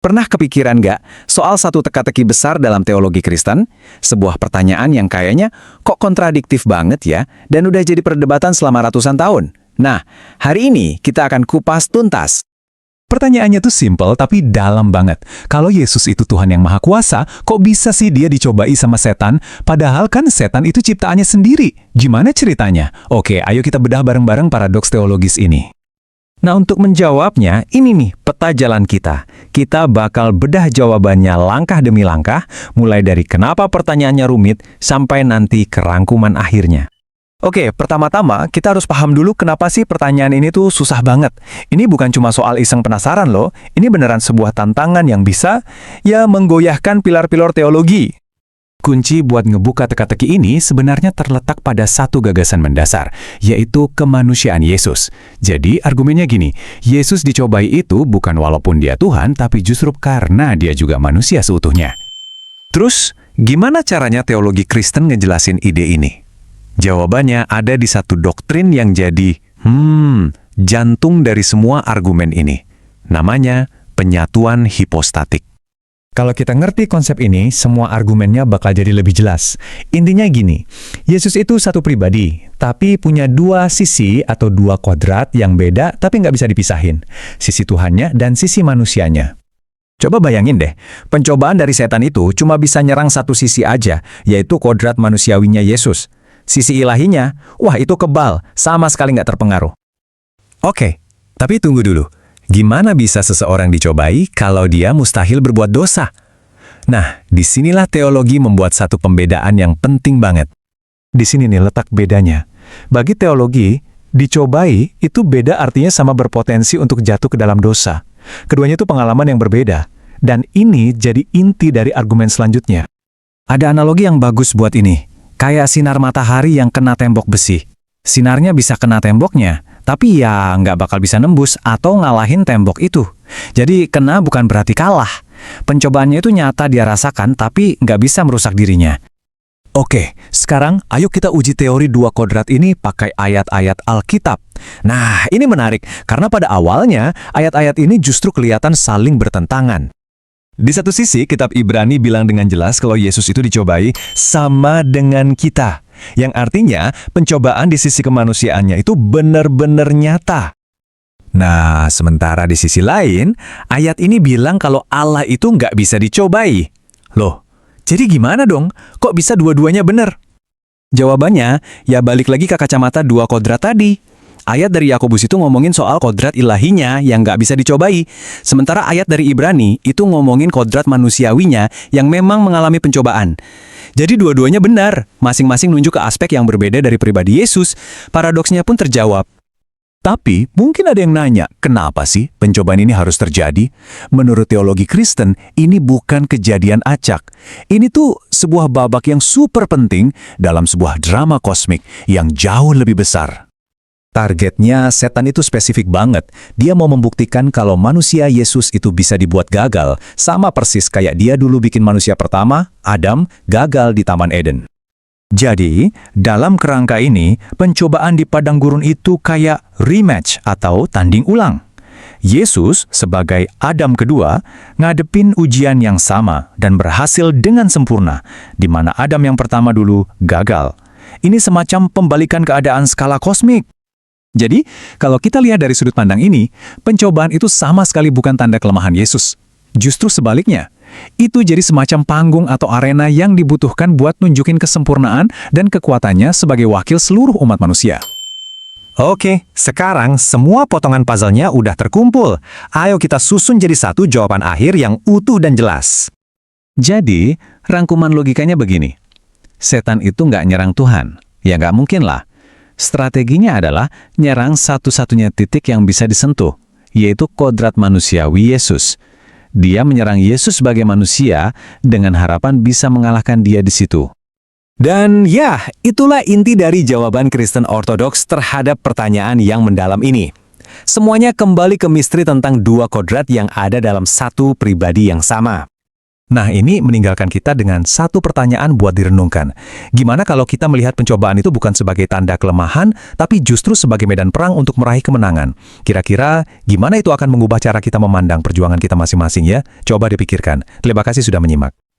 Pernah kepikiran nggak soal satu teka-teki besar dalam teologi Kristen? Sebuah pertanyaan yang kayaknya kok kontradiktif banget ya, dan udah jadi perdebatan selama ratusan tahun. Nah, hari ini kita akan kupas tuntas. Pertanyaannya tuh simpel tapi dalam banget. Kalau Yesus itu Tuhan yang Maha Kuasa, kok bisa sih dia dicobai sama setan? Padahal kan setan itu ciptaannya sendiri. Gimana ceritanya? Oke, ayo kita bedah bareng-bareng paradoks teologis ini. Nah, untuk menjawabnya, ini nih peta jalan kita. Kita bakal bedah jawabannya langkah demi langkah, mulai dari kenapa pertanyaannya rumit, sampai nanti kerangkuman akhirnya. Oke, pertama-tama kita harus paham dulu kenapa sih pertanyaan ini tuh susah banget. Ini bukan cuma soal iseng penasaran loh, ini beneran sebuah tantangan yang bisa, ya menggoyahkan pilar-pilar teologi. Kunci buat ngebuka teka-teki ini sebenarnya terletak pada satu gagasan mendasar, yaitu kemanusiaan Yesus. Jadi argumennya gini, Yesus dicobai itu bukan walaupun dia Tuhan, tapi justru karena dia juga manusia seutuhnya. Terus, gimana caranya teologi Kristen ngejelasin ide ini? Jawabannya ada di satu doktrin yang jadi, jantung dari semua argumen ini. Namanya penyatuan hipostatik. Kalau kita ngerti konsep ini, semua argumennya bakal jadi lebih jelas. Intinya gini, Yesus itu satu pribadi, tapi punya dua sisi atau dua kodrat yang beda tapi nggak bisa dipisahin. Sisi Tuhannya dan sisi manusianya. Coba bayangin deh, pencobaan dari setan itu cuma bisa nyerang satu sisi aja, yaitu kodrat manusiawinya Yesus. Sisi ilahinya, wah itu kebal, sama sekali nggak terpengaruh. Oke, tapi tunggu dulu. Gimana bisa seseorang dicobai kalau dia mustahil berbuat dosa? Nah, disinilah teologi membuat satu pembedaan yang penting banget. Di sini nih letak bedanya. Bagi teologi, dicobai itu beda artinya sama berpotensi untuk jatuh ke dalam dosa. Keduanya itu pengalaman yang berbeda. Dan ini jadi inti dari argumen selanjutnya. Ada analogi yang bagus buat ini. Kayak sinar matahari yang kena tembok besi. Sinarnya bisa kena temboknya, tapi ya nggak bakal bisa nembus atau ngalahin tembok itu. Jadi kena bukan berarti kalah. Pencobaannya itu nyata dia rasakan, tapi nggak bisa merusak dirinya. Oke, sekarang ayo kita uji teori dua kodrat ini pakai ayat-ayat Alkitab. Nah, ini menarik, karena pada awalnya ayat-ayat ini justru kelihatan saling bertentangan. Di satu sisi, kitab Ibrani bilang dengan jelas kalau Yesus itu dicobai sama dengan kita. Yang artinya, pencobaan di sisi kemanusiaannya itu benar-benar nyata. Nah, sementara di sisi lain, ayat ini bilang kalau Allah itu nggak bisa dicobai. Loh, jadi gimana dong? Kok bisa dua-duanya benar? Jawabannya, ya balik lagi ke kacamata dua kodrat tadi. Ayat dari Yakobus itu ngomongin soal kodrat ilahinya yang nggak bisa dicobai. Sementara ayat dari Ibrani itu ngomongin kodrat manusiawinya yang memang mengalami pencobaan. Jadi dua-duanya benar, masing-masing nunjuk ke aspek yang berbeda dari pribadi Yesus. Paradoksnya pun terjawab. Tapi mungkin ada yang nanya, kenapa sih pencobaan ini harus terjadi? Menurut teologi Kristen, ini bukan kejadian acak. Ini tuh sebuah babak yang super penting dalam sebuah drama kosmik yang jauh lebih besar. Targetnya setan itu spesifik banget. Dia mau membuktikan kalau manusia Yesus itu bisa dibuat gagal, sama persis kayak dia dulu bikin manusia pertama, Adam, gagal di Taman Eden. Jadi, dalam kerangka ini, pencobaan di padang gurun itu kayak rematch atau tanding ulang. Yesus sebagai Adam kedua ngadepin ujian yang sama dan berhasil dengan sempurna, di mana Adam yang pertama dulu gagal. Ini semacam pembalikan keadaan skala kosmik. Jadi, kalau kita lihat dari sudut pandang ini, pencobaan itu sama sekali bukan tanda kelemahan Yesus. Justru sebaliknya, itu jadi semacam panggung atau arena yang dibutuhkan buat nunjukin kesempurnaan dan kekuatannya sebagai wakil seluruh umat manusia. Oke, sekarang semua potongan puzzle-nya udah terkumpul. Ayo kita susun jadi satu jawaban akhir yang utuh dan jelas. Jadi, rangkuman logikanya begini. Setan itu nggak nyerang Tuhan. Ya nggak mungkin lah. Strateginya adalah nyerang satu-satunya titik yang bisa disentuh, yaitu kodrat manusiawi Yesus. Dia menyerang Yesus sebagai manusia dengan harapan bisa mengalahkan dia di situ. Dan ya, itulah inti dari jawaban Kristen Ortodoks terhadap pertanyaan yang mendalam ini. Semuanya kembali ke misteri tentang dua kodrat yang ada dalam satu pribadi yang sama. Nah, ini meninggalkan kita dengan satu pertanyaan buat direnungkan. Gimana kalau kita melihat pencobaan itu bukan sebagai tanda kelemahan, tapi justru sebagai medan perang untuk meraih kemenangan? Kira-kira gimana itu akan mengubah cara kita memandang perjuangan kita masing-masing ya? Coba dipikirkan. Terima kasih sudah menyimak.